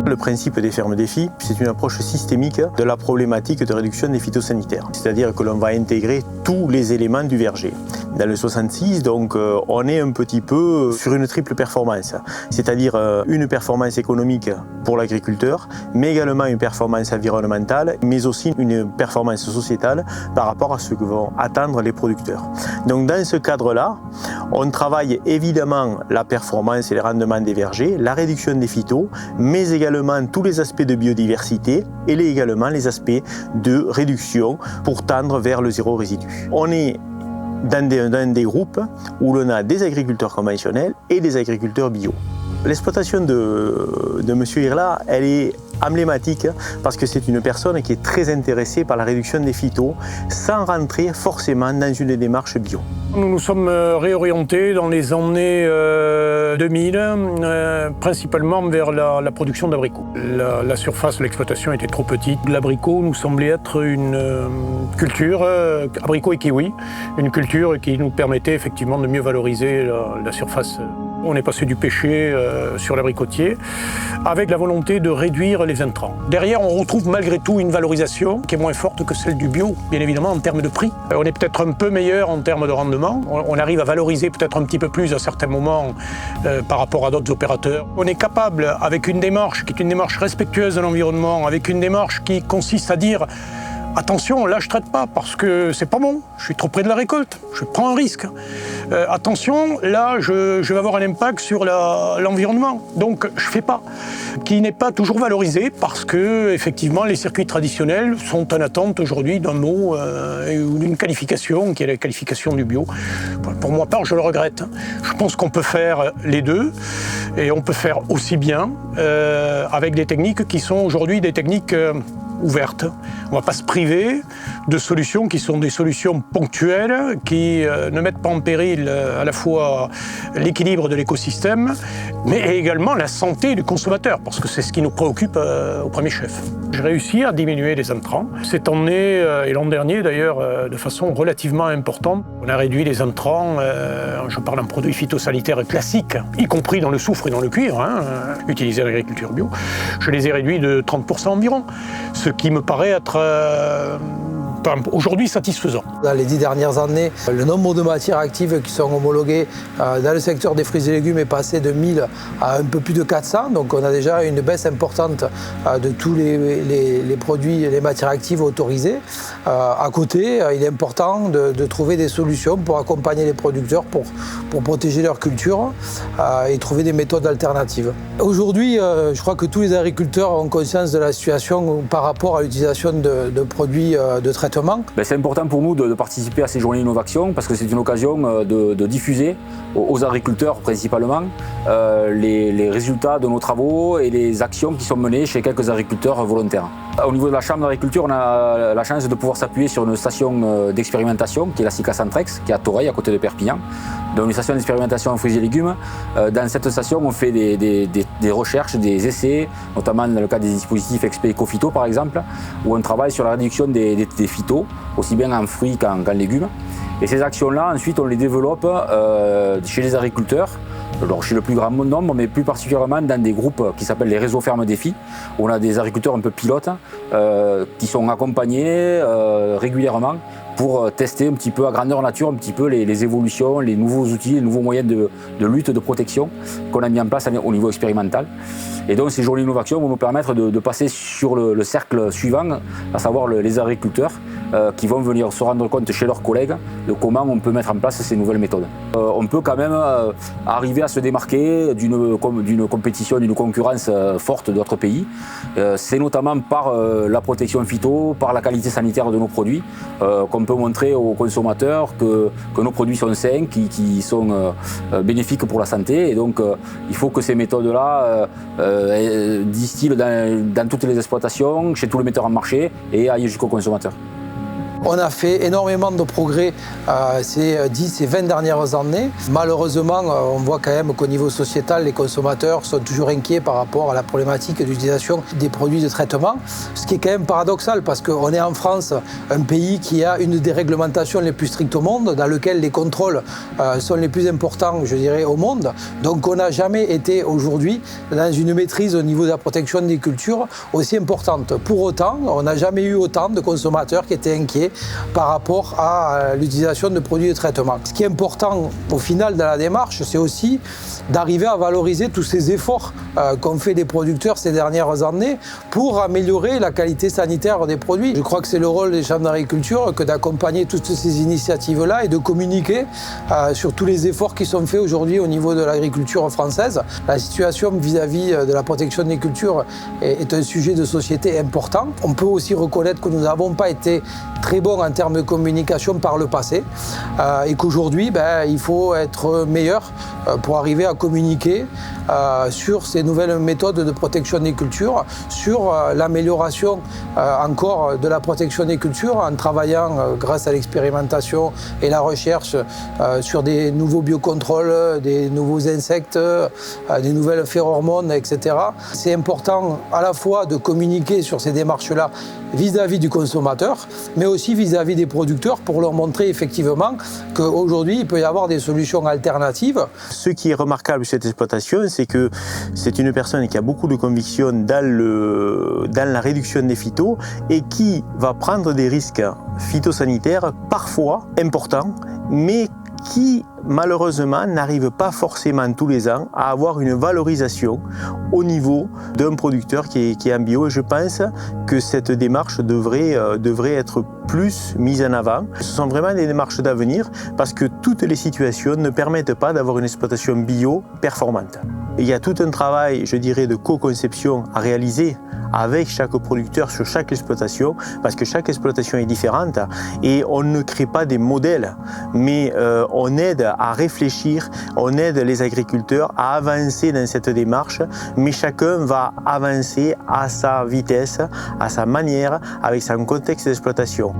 Le principe des fermes défis, c'est une approche systémique de la problématique de réduction des phytosanitaires. C'est-à-dire que l'on va intégrer tous les éléments du verger. Dans le 66, donc, on est un petit peu sur une triple performance. C'est-à-dire une performance économique pour l'agriculteur, mais également une performance environnementale, mais aussi une performance sociétale par rapport à ce que vont attendre les producteurs. Donc dans ce cadre-là, on travaille évidemment la performance et le rendement des vergers, la réduction des phytos, mais également tous les aspects de biodiversité et également les aspects de réduction pour tendre vers le zéro résidu. On est dans des groupes où l'on a des agriculteurs conventionnels et des agriculteurs bio. L'exploitation de M. Irla, elle est emblématique parce que c'est une personne qui est très intéressée par la réduction des phytos sans rentrer forcément dans une démarche bio. Nous nous sommes réorientés dans les années 2000, principalement vers la production d'abricots. La surface de l'exploitation était trop petite. L'abricot nous semblait être une culture, abricot et kiwi, une culture qui nous permettait effectivement de mieux valoriser la surface. On est passé du pêcher sur l'abricotier avec la volonté de réduire les intrants. Derrière, on retrouve malgré tout une valorisation qui est moins forte que celle du bio, bien évidemment en termes de prix. On est peut-être un peu meilleur en termes de rendement. On arrive à valoriser peut-être un petit peu plus à certains moments par rapport à d'autres opérateurs. On est capable, avec une démarche qui est une démarche respectueuse de l'environnement, avec une démarche qui consiste à dire attention, là je ne traite pas parce que c'est pas bon, je suis trop près de la récolte, je prends un risque. Attention, là je vais avoir un impact sur l'environnement, donc je ne fais pas. Qui n'est pas toujours valorisé parce que effectivement les circuits traditionnels sont en attente aujourd'hui d'un mot ou d'une qualification qui est la qualification du bio. Pour moi part, je le regrette. Je pense qu'on peut faire les deux et on peut faire aussi bien avec des techniques qui sont aujourd'hui des techniques ouvertes. On ne va pas se priver de solutions qui sont des solutions ponctuelles, qui ne mettent pas en péril à la fois l'équilibre de l'écosystème, mais également la santé du consommateur, parce que c'est ce qui nous préoccupe au premier chef. J'ai réussi à diminuer les intrants. Cette année et l'an dernier d'ailleurs de façon relativement importante. On a réduit les intrants, je parle d'un produit phytosanitaire classique, y compris dans le soufre et dans le cuivre, utilisé en agriculture bio. Je les ai réduits de 30% environ, ce qui me paraît être aujourd'hui satisfaisant. Dans les 10 dernières années, le nombre de matières actives qui sont homologuées dans le secteur des fruits et légumes est passé de 1000 à un peu plus de 400. Donc on a déjà une baisse importante de tous les produits et les matières actives autorisées. À côté, il est important de trouver des solutions pour accompagner les producteurs, pour protéger leur culture et trouver des méthodes alternatives. Aujourd'hui, je crois que tous les agriculteurs ont conscience de la situation par rapport à l'utilisation de produits de traitement. C'est important pour nous de participer à ces journées d'innovation parce que c'est une occasion de diffuser aux agriculteurs principalement les résultats de nos travaux et les actions qui sont menées chez quelques agriculteurs volontaires. Au niveau de la Chambre d'agriculture, on a la chance de pouvoir s'appuyer sur une station d'expérimentation qui est la SICA Centrex, qui est à Toreil, à côté de Perpignan. Donc une station d'expérimentation en fruits et légumes. Dans cette station, on fait des recherches, des essais, notamment dans le cas des dispositifs XP EcoPhyto par exemple, où on travaille sur la réduction des phytos, aussi bien en fruits qu'en légumes. Et ces actions-là, ensuite, on les développe chez les agriculteurs, alors chez le plus grand nombre, mais plus particulièrement dans des groupes qui s'appellent les réseaux fermes défis, où on a des agriculteurs un peu pilotes qui sont accompagnés régulièrement pour tester un petit peu à grandeur nature, un petit peu les évolutions, les nouveaux outils, les nouveaux moyens de lutte, de protection qu'on a mis en place au niveau expérimental. Et donc ces journées d'innovation vont nous permettre de passer sur le cercle suivant, à savoir les agriculteurs qui vont venir se rendre compte chez leurs collègues de comment on peut mettre en place ces nouvelles méthodes. On peut quand même arriver à se démarquer d'une compétition, d'une concurrence forte d'autres pays. C'est notamment par la protection phyto, par la qualité sanitaire de nos produits, qu'on peut montrer aux consommateurs que nos produits sont sains, qui sont bénéfiques pour la santé. Et donc il faut que ces méthodes-là distillent dans toutes les exploitations, chez tous les metteurs en marché et aillent jusqu'au consommateur. On a fait énormément de progrès ces 10 et 20 dernières années. Malheureusement, on voit quand même qu'au niveau sociétal, les consommateurs sont toujours inquiets par rapport à la problématique d'utilisation des produits de traitement. Ce qui est quand même paradoxal parce qu'on est en France, un pays qui a une des réglementations les plus strictes au monde, dans lequel les contrôles sont les plus importants, je dirais, au monde. Donc on n'a jamais été aujourd'hui dans une maîtrise au niveau de la protection des cultures aussi importante. Pour autant, on n'a jamais eu autant de consommateurs qui étaient inquiets par rapport à l'utilisation de produits de traitement. Ce qui est important au final dans la démarche, c'est aussi d'arriver à valoriser tous ces efforts qu'ont fait les producteurs ces dernières années pour améliorer la qualité sanitaire des produits. Je crois que c'est le rôle des chambres d'agriculture que d'accompagner toutes ces initiatives-là et de communiquer sur tous les efforts qui sont faits aujourd'hui au niveau de l'agriculture française. La situation vis-à-vis de la protection des cultures est un sujet de société important. On peut aussi reconnaître que nous n'avons pas été très bons en termes de communication par le passé et qu'aujourd'hui, il faut être meilleur pour arriver à communiquer sur ces nouvelles méthodes de protection des cultures, sur l'amélioration encore de la protection des cultures en travaillant grâce à l'expérimentation et la recherche sur des nouveaux biocontrôles, des nouveaux insectes, des nouvelles phéromones, etc. C'est important à la fois de communiquer sur ces démarches-là vis-à-vis du consommateur, mais aussi vis-à-vis des producteurs pour leur montrer effectivement qu'aujourd'hui, il peut y avoir des solutions alternatives. Ce qui est remarquable sur cette exploitation, c'est que c'est une personne qui a beaucoup de conviction dans la réduction des phytos et qui va prendre des risques phytosanitaires parfois importants, mais qui malheureusement n'arrive pas forcément tous les ans à avoir une valorisation au niveau d'un producteur qui est en bio. Et je pense que cette démarche devrait être plus mise en avant. Ce sont vraiment des démarches d'avenir parce que toutes les situations ne permettent pas d'avoir une exploitation bio performante. Il y a tout un travail, je dirais, de co-conception à réaliser avec chaque producteur sur chaque exploitation, parce que chaque exploitation est différente et on ne crée pas des modèles, mais on aide à réfléchir, on aide les agriculteurs à avancer dans cette démarche, mais chacun va avancer à sa vitesse, à sa manière, avec son contexte d'exploitation.